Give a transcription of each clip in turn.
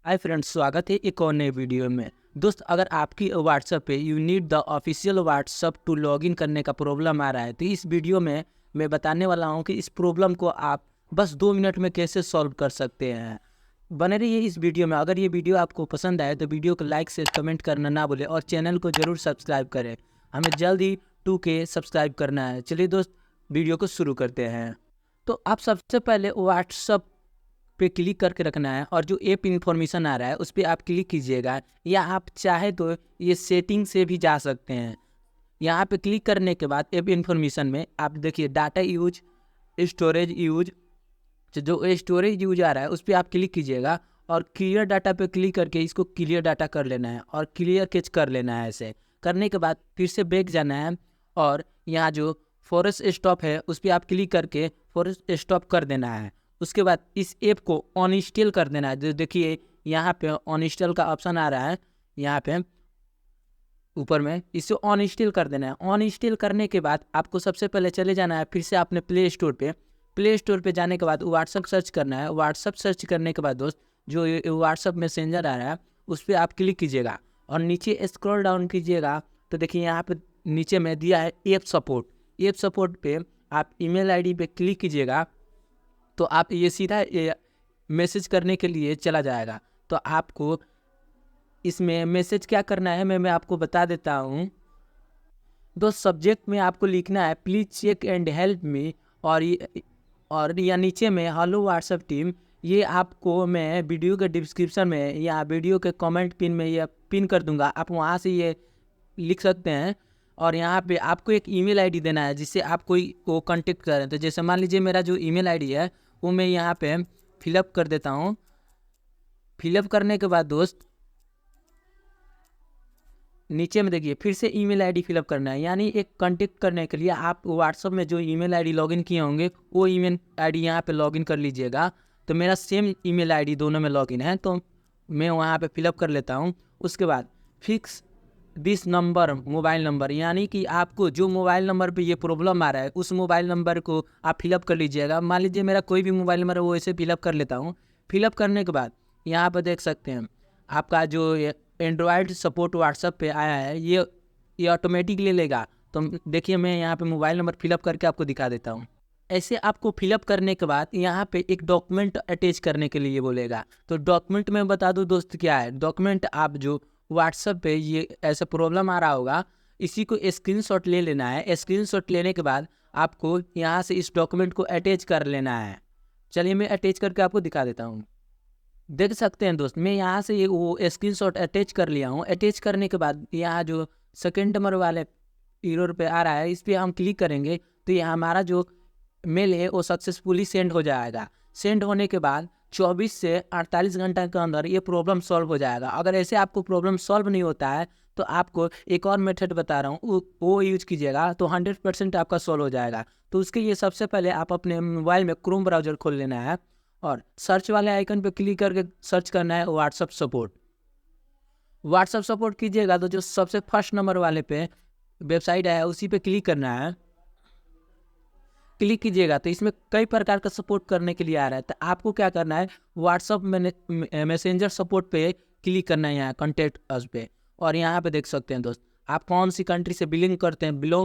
Hi friends, स्वागत है एक और नए वीडियो में। दोस्त, अगर आपकी व्हाट्सएप पे you need the official WhatsApp to login करने का प्रॉब्लम आ रहा है तो इस वीडियो में मैं बताने वाला हूं कि इस प्रॉब्लम को आप बस 2 मिनट में कैसे सॉल्व कर सकते हैं। बने रहिए इस वीडियो में। अगर ये वीडियो आपको पसंद आए तो वीडियो को लाइक से कमेंट करना ना भूलें और चैनल को ज़रूर सब्सक्राइब करें। हमें जल्द ही 2K सब्सक्राइब करना है। चलिए दोस्त, वीडियो को शुरू करते हैं। तो आप सबसे पहले व्हाट्सएप पे क्लिक करके रखना है और जो ऐप इन्फॉर्मेशन आ रहा है उस पर आप क्लिक कीजिएगा, या आप चाहे तो ये सेटिंग से भी जा सकते हैं। यहाँ पे क्लिक करने के बाद ऐप इन्फॉर्मेशन में आप देखिए डाटा यूज, स्टोरेज यूज, जो स्टोरेज यूज आ रहा है उस पर आप क्लिक कीजिएगा और क्लियर डाटा पे क्लिक करके इसको क्लियर डाटा कर लेना है और क्लियर कैच कर लेना है। ऐसे करने के बाद फिर से बैक जाना है और यहाँ जो फॉरेस्ट स्टॉप है उस पर आप क्लिक करके फॉरेस्ट स्टॉप कर देना है। उसके बाद इस ऐप को अनइंस्टॉल कर देना है। जो देखिए यहाँ पे अनइंस्टॉल का ऑप्शन आ रहा है, यहाँ पे ऊपर में इसे अनइंस्टॉल कर देना है। अनइंस्टॉल करने के बाद आपको सबसे पहले चले जाना है फिर से अपने प्ले स्टोर पे जाने के बाद व्हाट्सअप सर्च करना है। व्हाट्सअप सर्च करने के बाद दोस्त जो व्हाट्सअप मैसेंजर आ रहा है उस पर आप क्लिक कीजिएगा और नीचे स्क्रॉल डाउन कीजिएगा तो देखिए यहाँ पे नीचे में दिया है ऐप सपोर्ट पे आप ईमेल आईडी पे क्लिक कीजिएगा तो आप ये सीधा मैसेज करने के लिए चला जाएगा। तो आपको इसमें मैसेज क्या करना है मैं आपको बता देता हूँ। दोस्त, सब्जेक्ट में आपको लिखना है please check and help me और या नीचे में हेलो व्हाट्सएप टीम। ये आपको मैं वीडियो के डिस्क्रिप्शन में या वीडियो के कमेंट पिन में ये पिन कर दूंगा, आप वहाँ से ये लिख सकते हैं। और यहाँ पे आपको एक ईमेल आईडी देना है जिससे आप कोई को कांटेक्ट करें। तो जैसे मान लीजिए मेरा जो ईमेल आईडी है वो मैं यहाँ पे फिलअप कर देता हूँ। फिलअप करने के बाद दोस्त नीचे में देखिए फिर से ईमेल आईडी फिलअप करना है, यानी एक कांटेक्ट करने के लिए आप व्हाट्सएप में जो ईमेल आईडी लॉगिन किए होंगे वो ईमेल आईडी यहाँ पे लॉगिन कर लीजिएगा। तो मेरा सेम ईमेल आईडी दोनों में लॉगिन है तो मैं वहाँ पे फिलअप कर लेता हूँ। उसके बाद fix this number mobile number, यानी कि आपको जो मोबाइल नंबर पे ये प्रॉब्लम आ रहा है उस मोबाइल नंबर को आप फिलअप कर लीजिएगा। मान लीजिए मेरा कोई भी मोबाइल नंबर है वो ऐसे फिलअप कर लेता हूँ। फिलअप करने के बाद यहाँ पर देख सकते हैं आपका जो एंड्रॉयड सपोर्ट व्हाट्सएप पे आया है ये ऑटोमेटिकली लेगा। तो देखिए मैं यहाँ पे मोबाइल नंबर फिलअप करके आपको दिखा देता हूँ। ऐसे आपको फिलअप करने के बाद यहाँ पे एक डॉक्यूमेंट अटैच करने के लिए बोलेगा। तो डॉक्यूमेंट में बता दूँ दोस्त क्या है। डॉक्यूमेंट आप जो व्हाट्सएप पे ये ऐसा प्रॉब्लम आ रहा होगा इसी को स्क्रीनशॉट ले लेना है। स्क्रीनशॉट लेने के बाद आपको यहाँ से इस डॉक्यूमेंट को अटैच कर लेना है। चलिए मैं अटैच करके आपको दिखा देता हूँ। देख सकते हैं दोस्त, मैं यहाँ से ये वो स्क्रीनशॉट अटैच कर लिया हूँ। अटैच करने के बाद यहाँ जो सेकेंड नंबर वाले एरर पे आ रहा है इस पर हम क्लिक करेंगे तो ये हमारा जो मेल है वो सक्सेसफुली सेंड हो जाएगा। सेंड होने के बाद 24 से 48 घंटा के अंदर ये प्रॉब्लम सॉल्व हो जाएगा। अगर ऐसे आपको प्रॉब्लम सॉल्व नहीं होता है तो आपको एक और मेथड बता रहा हूँ वो यूज कीजिएगा तो 100% आपका सॉल्व हो जाएगा। तो उसके लिए सबसे पहले आप अपने मोबाइल में क्रोम ब्राउजर खोल लेना है और सर्च वाले आइकन पे क्लिक करके सर्च करना है व्हाट्सएप सपोर्ट कीजिएगा तो जो सबसे फर्स्ट नंबर वाले पे वेबसाइट है उसी पे क्लिक करना है। क्लिक कीजिएगा तो इसमें कई प्रकार का सपोर्ट करने के लिए आ रहा है। तो आपको क्या करना है व्हाट्सएप मैसेंजर सपोर्ट पे क्लिक करना है, यहाँ कॉन्टैक्ट अस पे। और यहाँ पे देख सकते हैं दोस्त आप कौन सी कंट्री से बिलोंग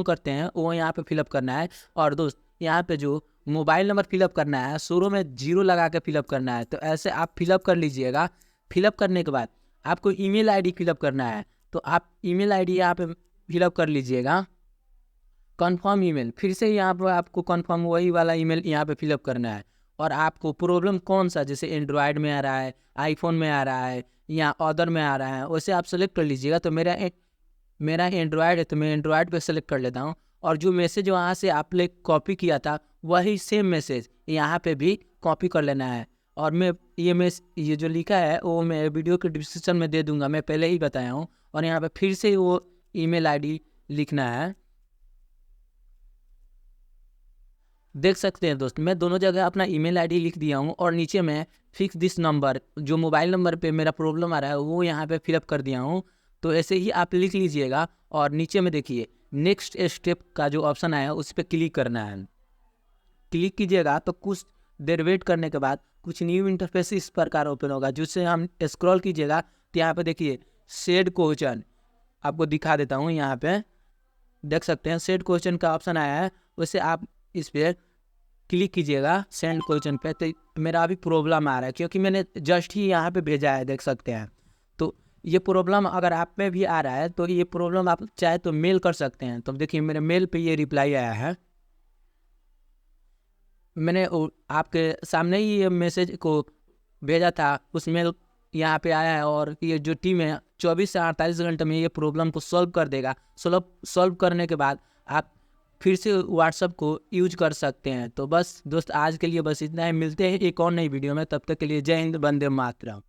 करते हैं वो यहाँ पे फिलअप करना है। और दोस्त यहाँ पे जो मोबाइल नंबर फिलअप करना है शुरू में 0 लगा के फिलअप करना है। तो ऐसे आप फिलअप कर लीजिएगा। फिलअप करने के बाद आपको ईमेल आईडी फिलअप करना है तो आप ईमेल आईडी यहाँ पे फिलअप कर लीजिएगा। कन्फर्म ईमेल, फिर से यहाँ पर आपको कन्फर्म वही वाला ईमेल यहाँ पे फिलअप करना है। और आपको प्रॉब्लम कौन सा, जैसे एंड्रॉयड में आ रहा है, आईफोन में आ रहा है या अदर में आ रहा है, वैसे आप सेलेक्ट कर लीजिएगा। तो मेरा एंड्रॉयड है तो मैं एंड्रॉयड पे सेलेक्ट कर लेता हूँ। और जो मैसेज वहाँ से आपने कॉपी किया था वही सेम मैसेज यहाँ पे भी कॉपी कर लेना है। और मैं ये जो लिखा है वो मैं वीडियो के डिस्क्रिप्शन में दे दूँगा, मैं पहले ही बताया हूँ। और यहाँ पे फिर से वो ईमेल आईडी लिखना है। देख सकते हैं दोस्त मैं दोनों जगह अपना ईमेल आईडी लिख दिया हूँ और नीचे में फिक्स दिस नंबर जो मोबाइल नंबर पे मेरा प्रॉब्लम आ रहा है वो यहाँ पे फिलअप कर दिया हूँ। तो ऐसे ही आप लिख लीजिएगा और नीचे में देखिए नेक्स्ट स्टेप का जो ऑप्शन आया उस पर क्लिक करना है। क्लिक कीजिएगा तो कुछ देर वेट करने के बाद कुछ न्यू इंटरफेस इस प्रकार ओपन होगा, जिससे हम स्क्रॉल कीजिएगा तो यहाँ पे देखिए सेड क्वेश्चन आपको दिखा देता हूँ। यहाँ पे देख सकते हैं सेड क्वेश्चन का ऑप्शन आया है, उससे आप इस पर क्लिक कीजिएगा सेंड क्वेश्चन पे। तो मेरा अभी प्रॉब्लम आ रहा है क्योंकि मैंने जस्ट ही यहाँ पे भेजा है, देख सकते हैं। तो ये प्रॉब्लम अगर आप में भी आ रहा है तो ये प्रॉब्लम आप चाहे तो मेल कर सकते हैं। तो देखिए मेरे मेल पे ये रिप्लाई आया है, मैंने आपके सामने ही ये मैसेज को भेजा था, उस मेल यहाँ पे आया है। और ये जो टीम है 24 से 48 घंटे में ये प्रॉब्लम को सॉल्व कर देगा। सॉल्व करने के बाद आप फिर से व्हाट्सअप को यूज कर सकते हैं। तो बस दोस्त आज के लिए बस इतना ही, मिलते हैं एक और नई वीडियो में, तब तक के लिए जय हिंद, वंदे मातरम।